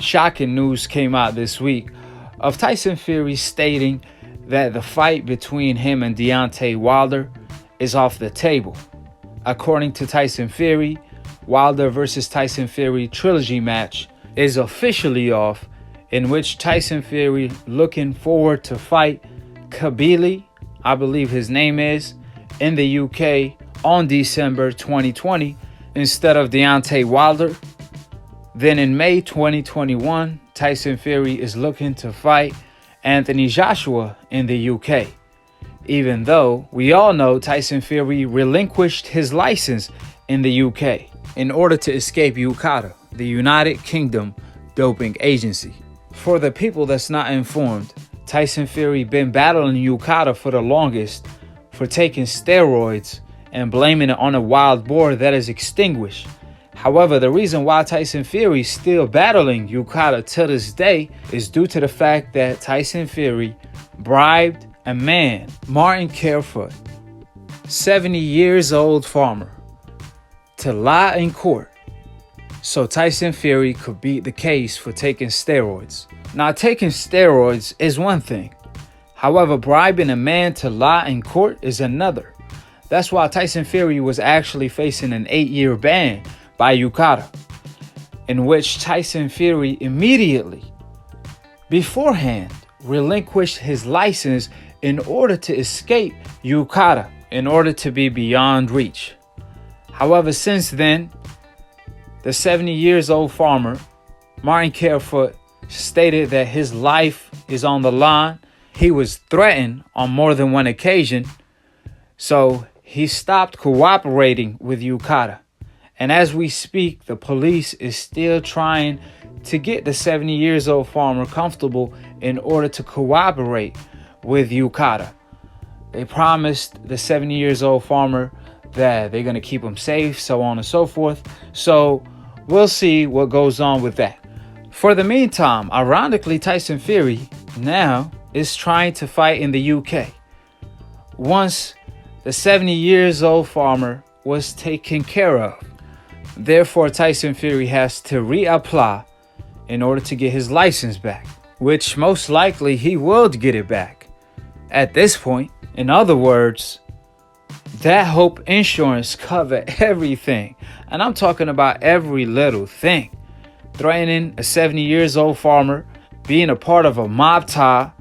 shocking news came out this week of Tyson Fury stating that the fight between him and Deontay Wilder is off the table. According to Tyson Fury, Wilder versus Tyson Fury Trilogy match is officially off, in which Tyson Fury looking forward to fight Khabili, I believe his name is, in the UK on December 2020 instead of Deontay Wilder. Then in May 2021, Tyson Fury is looking to fight Anthony Joshua in the UK. Even though we all know Tyson Fury relinquished his license in the UK in order to escape UKADA, the United Kingdom Doping Agency. For the people that's not informed, Tyson Fury been battling UKADA for the longest for taking steroids and blaming it on a wild boar that is extinguished. However, the reason why Tyson Fury is still battling UKADA to this day is due to the fact that Tyson Fury bribed a man, Martin Carefoot, 70 years old farmer, to lie in court so Tyson Fury could beat the case for taking steroids. Now, taking steroids is one thing. However, bribing a man to lie in court is another. That's why Tyson Fury was actually facing an 8-year ban by UKADA, in which Tyson Fury immediately, beforehand, relinquished his license in order to escape UKADA, in order to be beyond reach. However, since then, the 70 years old farmer, Martin Carefoot, stated that his life is on the line. He was threatened on more than one occasion, so he stopped cooperating with UKADA. And as we speak, the police is still trying to get the 70 years old farmer comfortable in order to cooperate with UKADA. They promised the 70 years old farmer that they're going to keep him safe, so on and so forth. So we'll see what goes on with that. For the meantime, ironically, Tyson Fury now is trying to fight in the UK. Once the 70 years old farmer was taken care of. Therefore, Tyson Fury has to reapply in order to get his license back, which most likely he will get it back at this point. In other words, that Hope Insurance covered everything. And I'm talking about every little thing. Threatening a 70 years old farmer, being a part of a mob tie,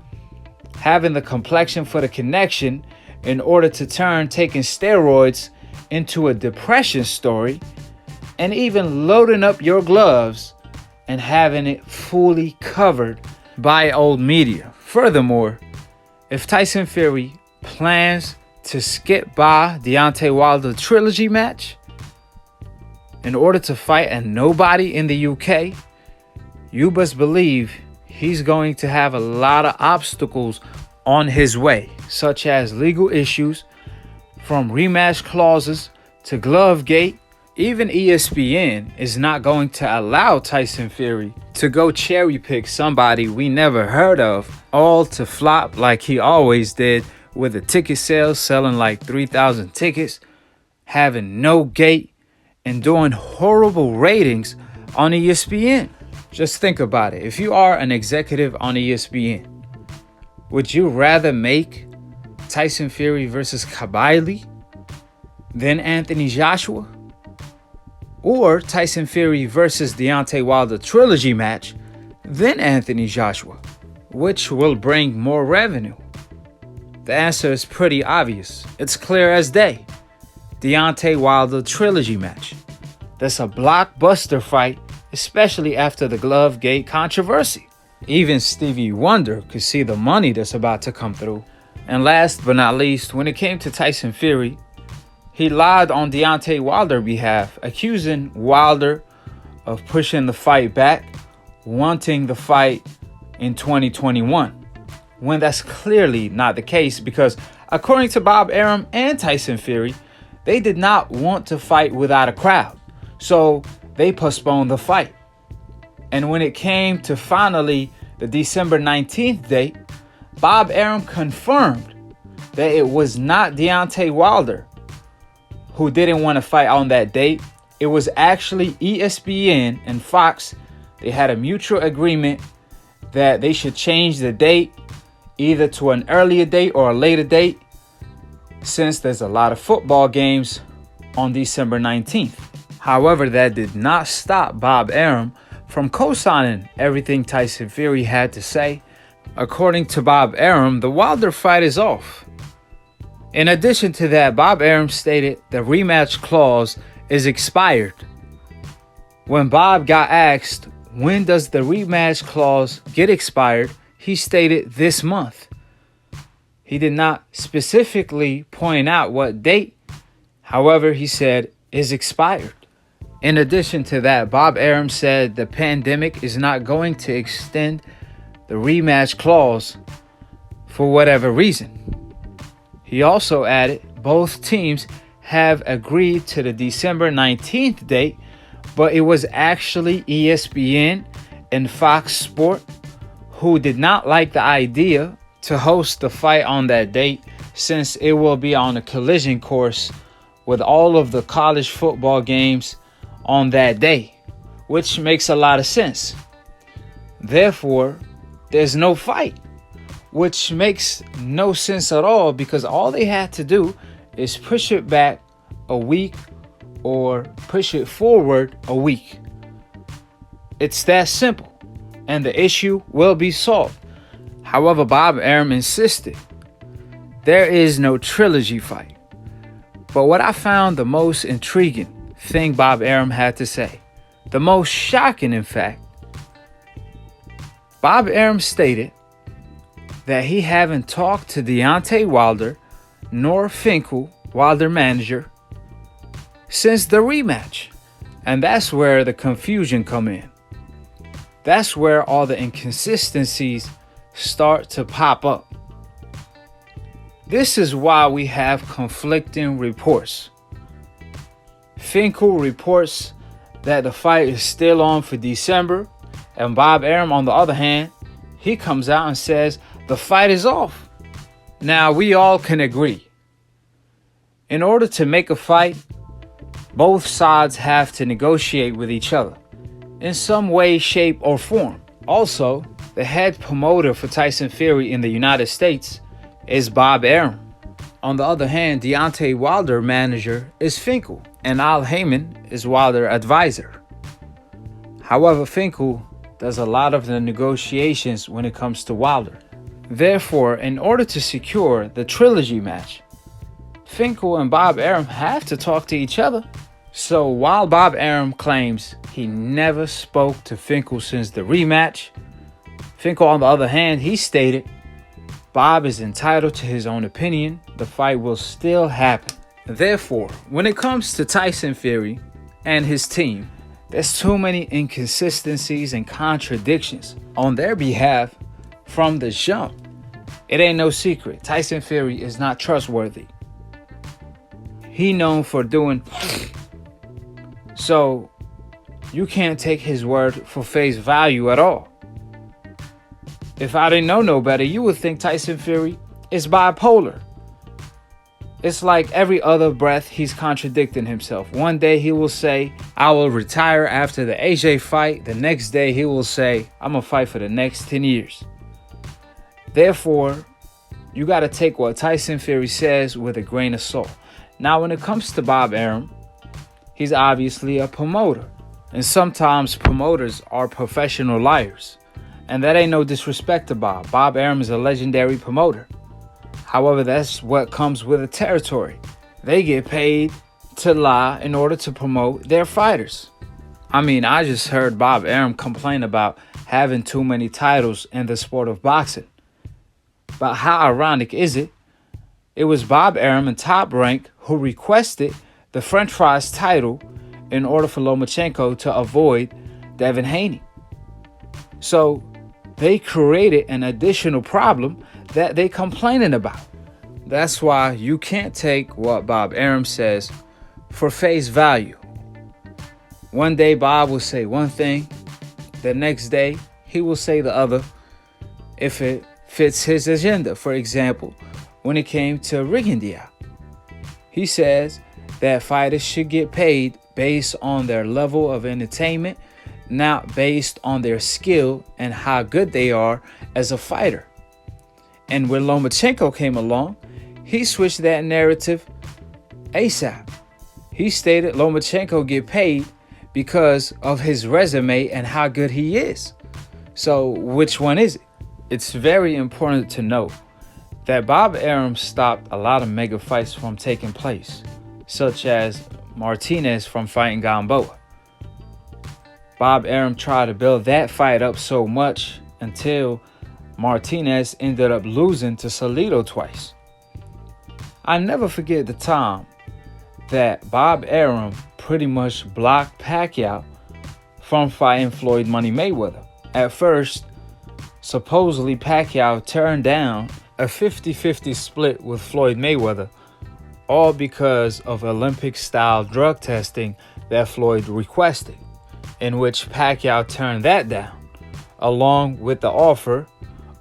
having the complexion for the connection in order to turn taking steroids into a depression story, and even loading up your gloves and having it fully covered by old media. Furthermore, if Tyson Fury plans to skip by Deontay Wilder Trilogy match in order to fight a nobody in the UK, you best believe he's going to have a lot of obstacles on his way, such as legal issues, from rematch clauses to glove gate. Even ESPN is not going to allow Tyson Fury to go cherry pick somebody we never heard of, all to flop like he always did, with the ticket sales selling like 3,000 tickets, having no gate, and doing horrible ratings on ESPN. Just think about it. If you are an executive on ESPN, would you rather make Tyson Fury versus Khabili than Anthony Joshua? Or Tyson Fury versus Deontay Wilder Trilogy match than Anthony Joshua? Which will bring more revenue? The answer is pretty obvious. It's clear as day. Deontay Wilder Trilogy match. That's a blockbuster fight, especially after the glove gate controversy. Even Stevie Wonder could see the money that's about to come through. And last but not least, when it came to Tyson Fury, he lied on Deontay Wilder's behalf, accusing Wilder of pushing the fight back, wanting the fight in 2021, when that's clearly not the case, because according to Bob Arum and Tyson Fury, they did not want to fight without a crowd, so they postponed the fight. And when it came to finally the December 19th date, Bob Arum confirmed that it was not Deontay Wilder who didn't want to fight on that date. It was actually ESPN and Fox They had a mutual agreement that they should change the date either to an earlier date or a later date, since there's a lot of football games on December 19th. However, that did not stop Bob Arum from co-signing everything Tyson Fury had to say. According to Bob Arum, the Wilder fight is off. In addition to that, Bob Arum stated the rematch clause is expired. When Bob got asked, when does the rematch clause get expired, he stated this month. He did not specifically point out what date. However, he said is expired. In addition to that, Bob Arum said the pandemic is not going to extend the rematch clause for whatever reason. He also added both teams have agreed to the December 19th date, but it was actually ESPN and Fox Sport who did not like the idea to host the fight on that date, since it will be on a collision course with all of the college football games on that day, which makes a lot of sense. Therefore, there's no fight, which makes no sense at all, because all they had to do is push it back a week or push it forward a week. It's that simple, and the issue will be solved. However, Bob Arum insisted there is no trilogy fight. But what I found the most intriguing thing Bob Arum had to say, the most shocking in fact, Bob Arum stated that he haven't talked to Deontay Wilder nor Finkel, Wilder manager, since the rematch. And that's where the confusion come in. That's where all the inconsistencies start to pop up. This is why we have conflicting reports. Finkel reports that the fight is still on for December, and Bob Arum, on the other hand, he comes out and says the fight is off. Now, we all can agree. In order to make a fight, both sides have to negotiate with each other in some way, shape, or form. Also, the head promoter for Tyson Fury in the United States is Bob Arum. On the other hand, Deontay Wilder manager is Finkel, and Al Heyman is Wilder advisor. However, Finkel does a lot of the negotiations when it comes to Wilder. Therefore, in order to secure the trilogy match, Finkel and Bob Arum have to talk to each other. So while Bob Arum claims he never spoke to Finkel since the rematch, Finkel, on the other hand, he stated Bob is entitled to his own opinion. The fight will still happen. Therefore, when it comes to Tyson Fury and his team, there's too many inconsistencies and contradictions on their behalf from the jump. It ain't no secret. Tyson Fury is not trustworthy. He known for doing... So, you can't take his word for face value at all. If I didn't know no better, you would think Tyson Fury is bipolar. It's like every other breath he's contradicting himself. One day he will say, I will retire after the AJ fight. The next day he will say, I'm going to fight for the next 10 years. Therefore, you got to take what Tyson Fury says with a grain of salt. Now, when it comes to Bob Arum, he's obviously a promoter. And sometimes promoters are professional liars. And that ain't no disrespect to Bob. Bob Arum is a legendary promoter. However, that's what comes with the territory. They get paid to lie in order to promote their fighters. I mean, I just heard Bob Arum complain about having too many titles in the sport of boxing. But how ironic is it? It was Bob Arum in Top Rank who requested the French Fries title in order for Lomachenko to avoid Devin Haney. So they created an additional problem that they complaining about. That's why you can't take what Bob Arum says for face value. One day Bob will say one thing, the next day he will say the other if it fits his agenda. For example, when it came to Rigondeaux, he says that fighters should get paid based on their level of entertainment, not based on their skill and how good they are as a fighter. And when Lomachenko came along, he switched that narrative ASAP. He stated Lomachenko get paid because of his resume and how good he is. So which one is it? It's very important to note that Bob Arum stopped a lot of mega fights from taking place, such as Martinez from fighting Gamboa. Bob Arum tried to build that fight up so much until Martinez ended up losing to Salido twice. I never forget the time that Bob Arum pretty much blocked Pacquiao from fighting Floyd Money Mayweather. At first, supposedly Pacquiao turned down a 50-50 split with Floyd Mayweather, all because of Olympic-style drug testing that Floyd requested, in which Pacquiao turned that down, along with the offer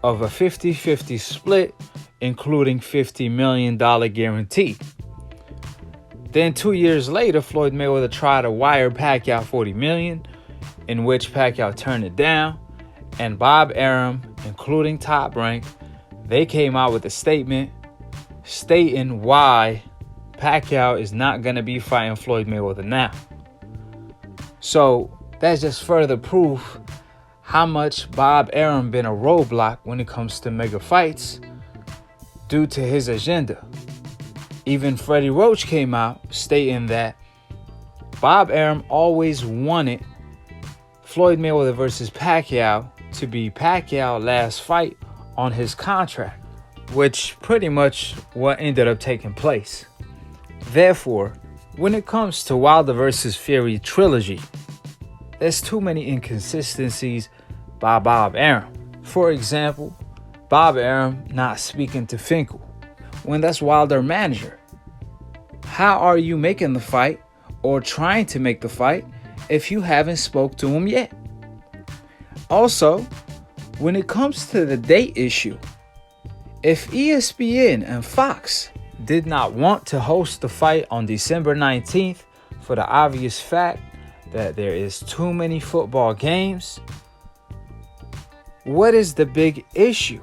of a 50-50 split, including $50 million guarantee. Then 2 years later, Floyd Mayweather tried to wire Pacquiao $40 million, in which Pacquiao turned it down, and Bob Arum, including Top Rank, they came out with a statement stating why Pacquiao is not going to be fighting Floyd Mayweather now. So that's just further proof how much Bob Arum been a roadblock when it comes to mega fights due to his agenda. Even Freddie Roach came out stating that Bob Arum always wanted Floyd Mayweather versus Pacquiao to be Pacquiao's last fight on his contract, which pretty much what ended up taking place. Therefore, when it comes to Wilder versus Fury trilogy, there's too many inconsistencies by Bob Arum. For example, Bob Arum not speaking to Finkel when that's Wilder's manager. How are you making the fight or trying to make the fight if you haven't spoke to him yet? Also, when it comes to the date issue, if ESPN and Fox did not want to host the fight on December 19th for the obvious fact that there is too many football games, what is the big issue?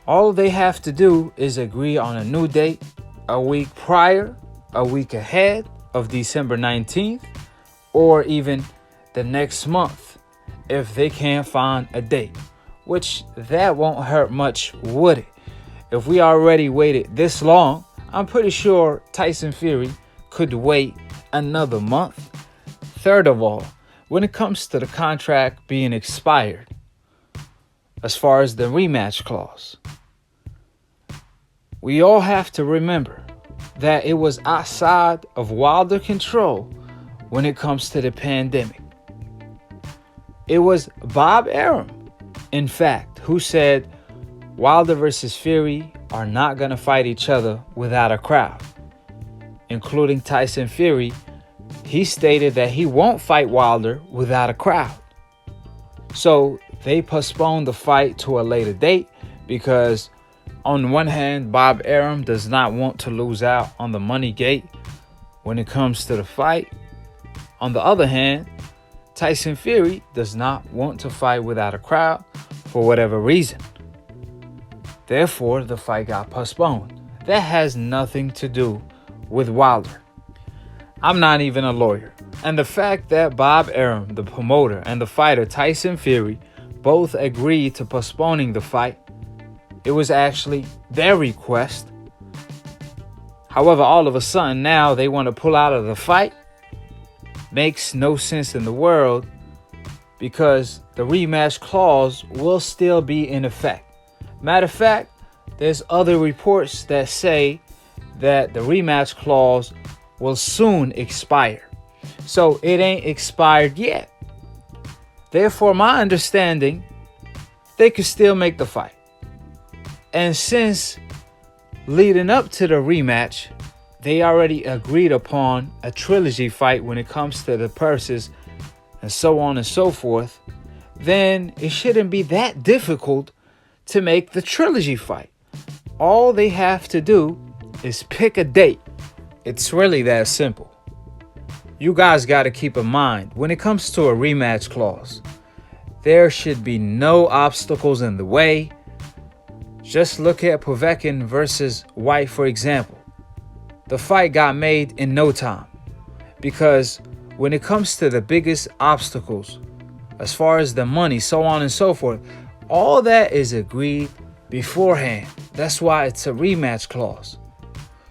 All they have to do is agree on a new date a week prior, a week ahead of December 19th, or even the next month if they can't find a date, which that won't hurt much, would it? If we already waited this long, I'm pretty sure Tyson Fury could wait another month. Third of all, when it comes to the contract being expired, as far as the rematch clause, we all have to remember that it was outside of Wilder control when it comes to the pandemic. It was Bob Arum, in fact, who said Wilder versus Fury are not going to fight each other without a crowd. Including Tyson Fury, he stated that he won't fight Wilder without a crowd. So they postponed the fight to a later date because on one hand, Bob Arum does not want to lose out on the money gate when it comes to the fight. On the other hand, Tyson Fury does not want to fight without a crowd for whatever reason. Therefore, the fight got postponed. That has nothing to do with Wilder. I'm not even a lawyer. And the fact that Bob Arum, the promoter, and the fighter Tyson Fury both agreed to postponing the fight, it was actually their request. However, all of a sudden now they want to pull out of the fight. Makes no sense in the world because the rematch clause will still be in effect. Matter of fact, there's other reports that say that the rematch clause will soon expire. So it ain't expired yet. Therefore, my understanding, they could still make the fight. And since leading up to the rematch, they already agreed upon a trilogy fight when it comes to the purses and so on and so forth, then it shouldn't be that difficult to make the trilogy fight. All they have to do is pick a date. It's really that simple. You guys got to keep in mind, when it comes to a rematch clause, there should be no obstacles in the way. Just look at Povetkin versus White, for example. The fight got made in no time, because when it comes to the biggest obstacles, as far as the money, so on and so forth, all that is agreed beforehand. That's why it's a rematch clause.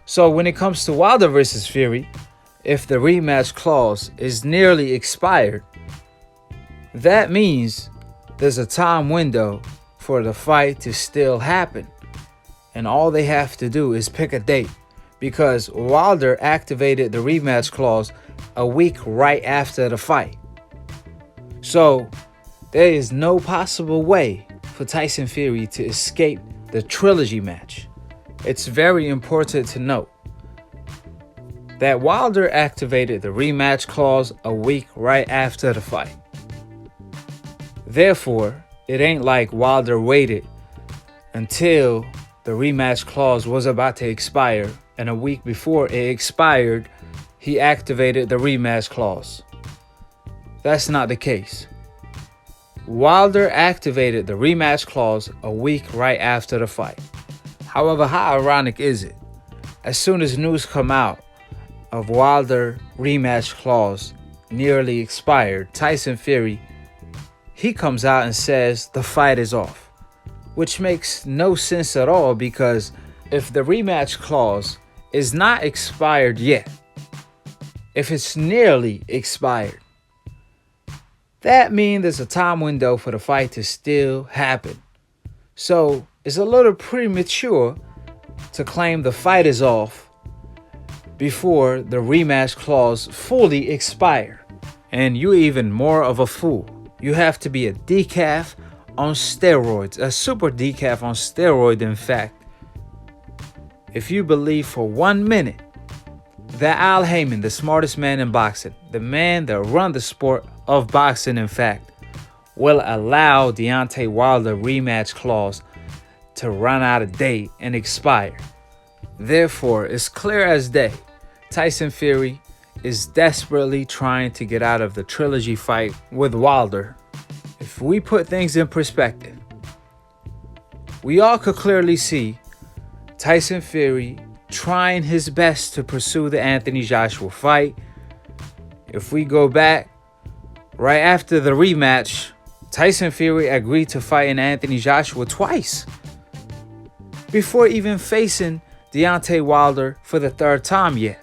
So when it comes to Wilder versus Fury, if the rematch clause is nearly expired, that means there's a time window for the fight to still happen. And all they have to do is pick a date, because Wilder activated the rematch clause a week right after the fight. So there is no possible way for Tyson Fury to escape the Trilogy match. It's very important to note that Wilder activated the rematch clause a week right after the fight. Therefore, it ain't like Wilder waited until the rematch clause was about to expire, and a week before it expired, he activated the rematch clause. That's not the case. Wilder activated the rematch clause a week right after the fight. However, how ironic is it? As soon as news come out of Wilder rematch clause nearly expired, Tyson Fury, he comes out and says the fight is off, which makes no sense at all, because if the rematch clause is not expired yet, if it's nearly expired, that means there's a time window for the fight to still happen. So it's a little premature to claim the fight is off before the rematch clause fully expire. And you're even more of a fool. You have to be a decaf on steroids, a super decaf on steroid, in fact, if you believe for 1 minute that Al Heyman, the smartest man in boxing, the man that run the sport of boxing, in fact, will allow Deontay Wilder rematch clause to run out of date and expire. Therefore, it's clear as day, Tyson Fury is desperately trying to get out of the Trilogy fight with Wilder. If we put things in perspective, we all could clearly see Tyson Fury trying his best to pursue the Anthony Joshua fight. If we go back, right after the rematch, Tyson Fury agreed to fight in Anthony Joshua twice before even facing Deontay Wilder for the third time yet.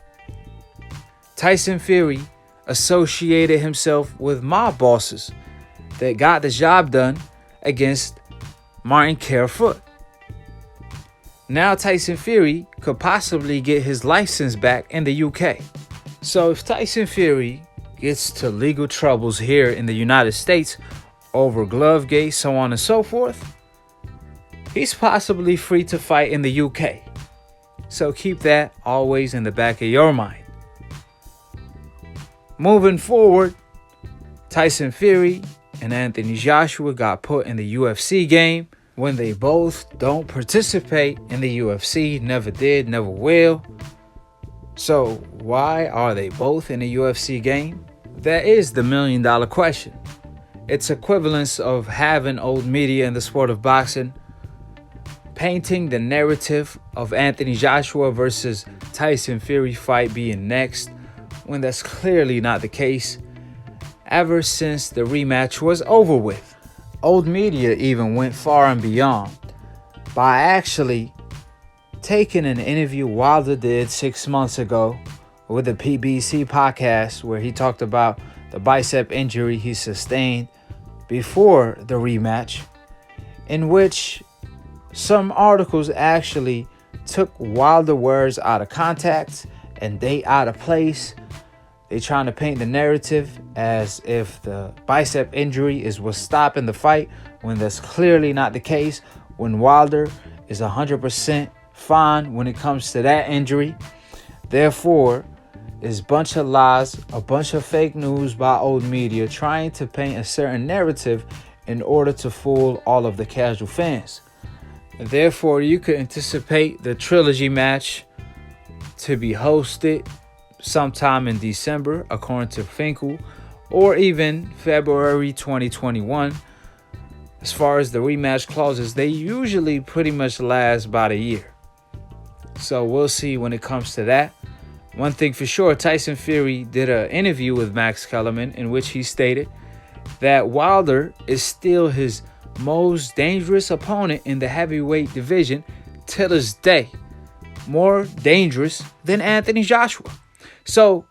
Tyson Fury associated himself with mob bosses that got the job done against Martin Carefoot. Now Tyson Fury could possibly get his license back in the UK. So if Tyson Fury gets to legal troubles here in the United States over Glovegate, so on and so forth, he's possibly free to fight in the UK. So keep that always in the back of your mind. Moving forward, Tyson Fury and Anthony Joshua got put in the UFC game when they both don't participate in the UFC, never did, never will. So why are they both in the UFC game? That is the $1 million question. It's equivalence of having old media in the sport of boxing painting the narrative of Anthony Joshua versus Tyson Fury fight being next, when that's clearly not the case ever since the rematch was over with. Old media even went far and beyond by actually taking an interview Wilder did 6 months ago with the PBC podcast, where he talked about the bicep injury he sustained before the rematch, in which some articles actually took Wilder words out of context and they out of place. They trying to paint the narrative as if the bicep injury is what's stopping the fight, when that's clearly not the case, when Wilder is 100% fine when it comes to that injury. Therefore, it's a bunch of lies, a bunch of fake news by old media trying to paint a certain narrative in order to fool all of the casual fans. Therefore, you could anticipate the Trilogy match to be hosted sometime in December, according to Finkel, or even February 2021. As far as the rematch clauses, they usually pretty much last about a year. So we'll see when it comes to that. One thing for sure, Tyson Fury did an interview with Max Kellerman in which he stated that Wilder is still his most dangerous opponent in the heavyweight division to this day. More dangerous than Anthony Joshua. So,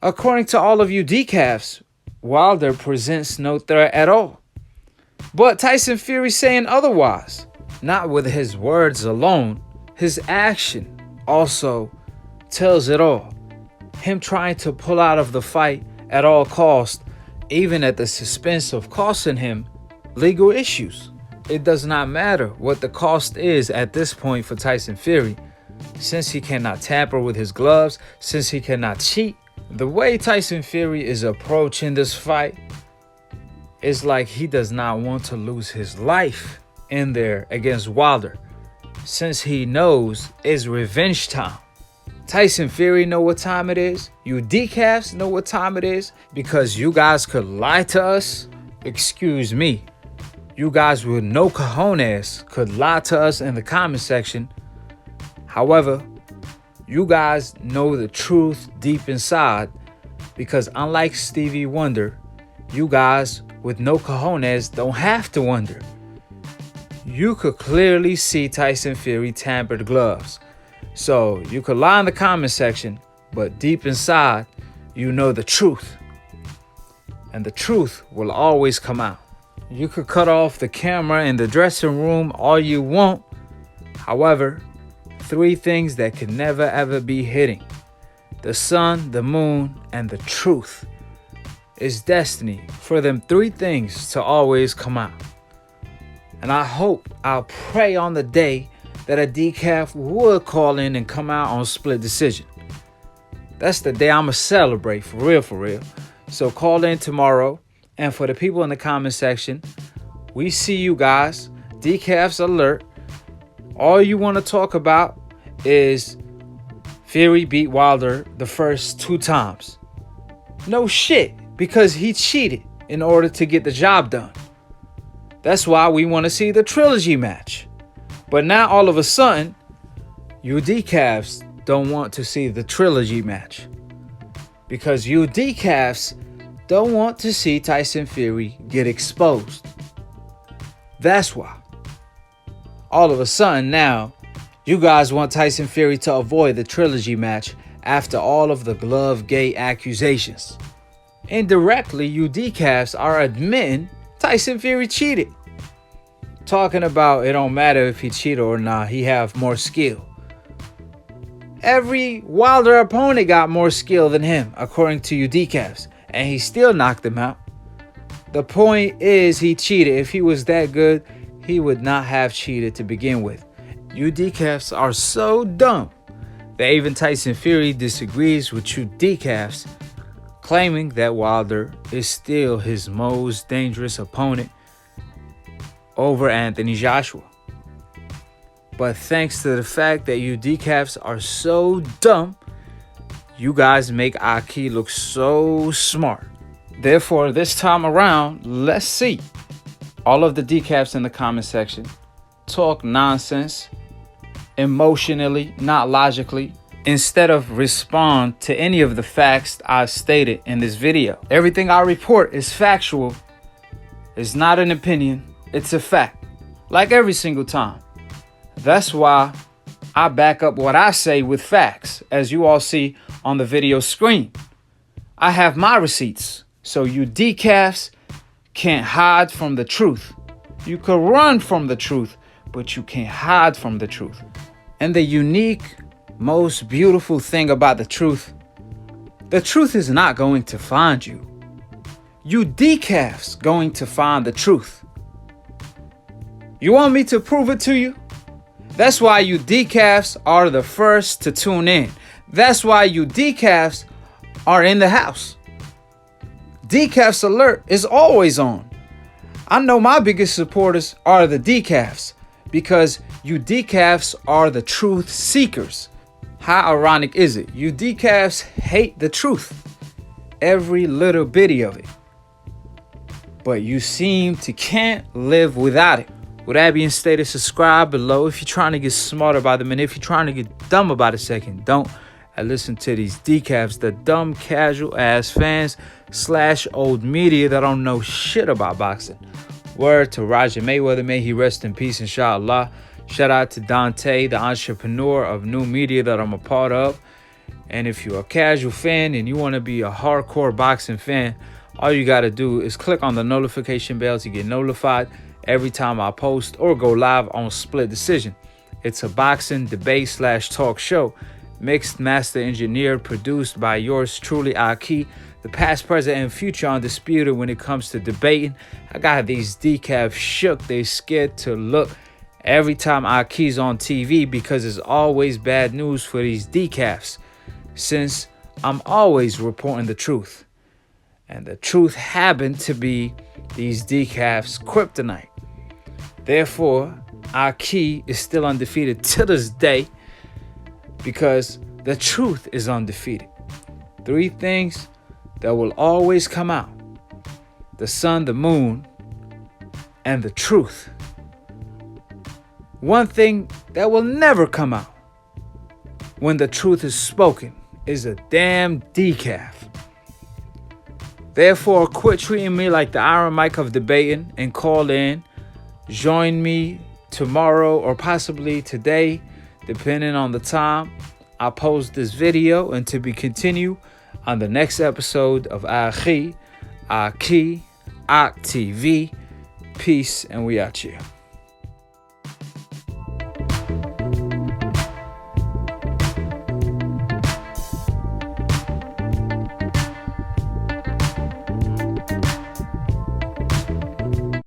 according to all of you decafs, Wilder presents no threat at all. But Tyson Fury saying otherwise. Not with his words alone, his action also tells it all. Him trying to pull out of the fight at all costs, even at the suspense of costing him legal issues. It does not matter what the cost is at this point for Tyson Fury, since he cannot tamper with his gloves, since he cannot cheat. The way Tyson Fury is approaching this fight is like he does not want to lose his life in there against Wilder, since he knows it's revenge time. Tyson Fury know what time it is. You decafs know what time it is, because you guys could lie to us. Excuse me. You guys with no cojones could lie to us in the comment section. However, you guys know the truth deep inside, because unlike Stevie Wonder, you guys with no cojones don't have to wonder. You could clearly see Tyson Fury tampered gloves. So you could lie in the comment section, but deep inside, you know the truth. And the truth will always come out. You could cut off the camera in the dressing room all you want. However, 3 things that can never ever be hidden: the sun, the moon, and the truth. It's destiny for them 3 things to always come out. And I'll pray on the day that a decaf would call in and come out on split decision. That's the day I'ma celebrate, for real. So call in tomorrow. And for the people in the comment section, we see you guys. Decafs alert. All you want to talk about is Fury beat Wilder the first 2 times. No shit, because he cheated in order to get the job done. That's why we want to see the trilogy match. But now all of a sudden, you decafs don't want to see the trilogy match, because you decafs don't want to see Tyson Fury get exposed. That's why. All of a sudden now, you guys want Tyson Fury to avoid the trilogy match after all of the glove-gate accusations. Indirectly, you decafs are admitting Tyson Fury cheated. Talking about it don't matter if he cheated or not, he have more skill. Every Wilder opponent got more skill than him, according to you decafs, and he still knocked him out. The point is he cheated. If he was that good, he would not have cheated to begin with. You decafs are so dumb that even Tyson Fury disagrees with you decafs, claiming that Wilder is still his most dangerous opponent over Anthony Joshua. But thanks to the fact that you decafs are so dumb, you guys make Akhi look so smart. Therefore, this time around, let's see. All of the decafs in the comment section talk nonsense, emotionally, not logically, instead of respond to any of the facts I stated in this video. Everything I report is factual. It's not an opinion. It's a fact. Like every single time. That's why I back up what I say with facts, as you all see on the video screen. I have my receipts, so you decafs can't hide from the truth. You could run from the truth, but you can't hide from the truth. And the unique, most beautiful thing about the truth is not going to find you. You decafs going to find the truth. You want me to prove it to you? That's why you decafs are the first to tune in. That's why you decafs are in the house. Decafs alert is always on. I know my biggest supporters are the decafs, because you decafs are the truth seekers. How ironic is it? You decafs hate the truth. Every little bitty of it. But you seem to can't live without it. With that being stated, subscribe below if you're trying to get smarter by the minute. If you're trying to get dumb about a second, don't. I listen to these decafs, the dumb casual ass fans / old media that don't know shit about boxing. Word to Roger Mayweather, may he rest in peace, inshallah. Shout out to Dante, the entrepreneur of new media that I'm a part of. And if you're a casual fan and you want to be a hardcore boxing fan, all you got to do is click on the notification bell to get notified every time I post or go live on Split Decision. It's a boxing debate / talk show, mixed, master engineered, produced by yours truly, Akhi, the past, present, and future undisputed when it comes to debating. I got these decafs shook. They scared to look every time Akhi's on TV because it's always bad news for these decafs, since I'm always reporting the truth. And the truth happened to be these decafs' kryptonite. Therefore, Akhi is still undefeated to this day because the truth is undefeated. 3 things that will always come out: the sun, the moon, and the truth. One thing that will never come out when the truth is spoken is a damn decaf. Therefore, quit treating me like the Iron Mike of debating and call in. Join me tomorrow or possibly today, depending on the time I post this video, and to be continued on the next episode of Akhi, Ak TV. Peace, and we out here.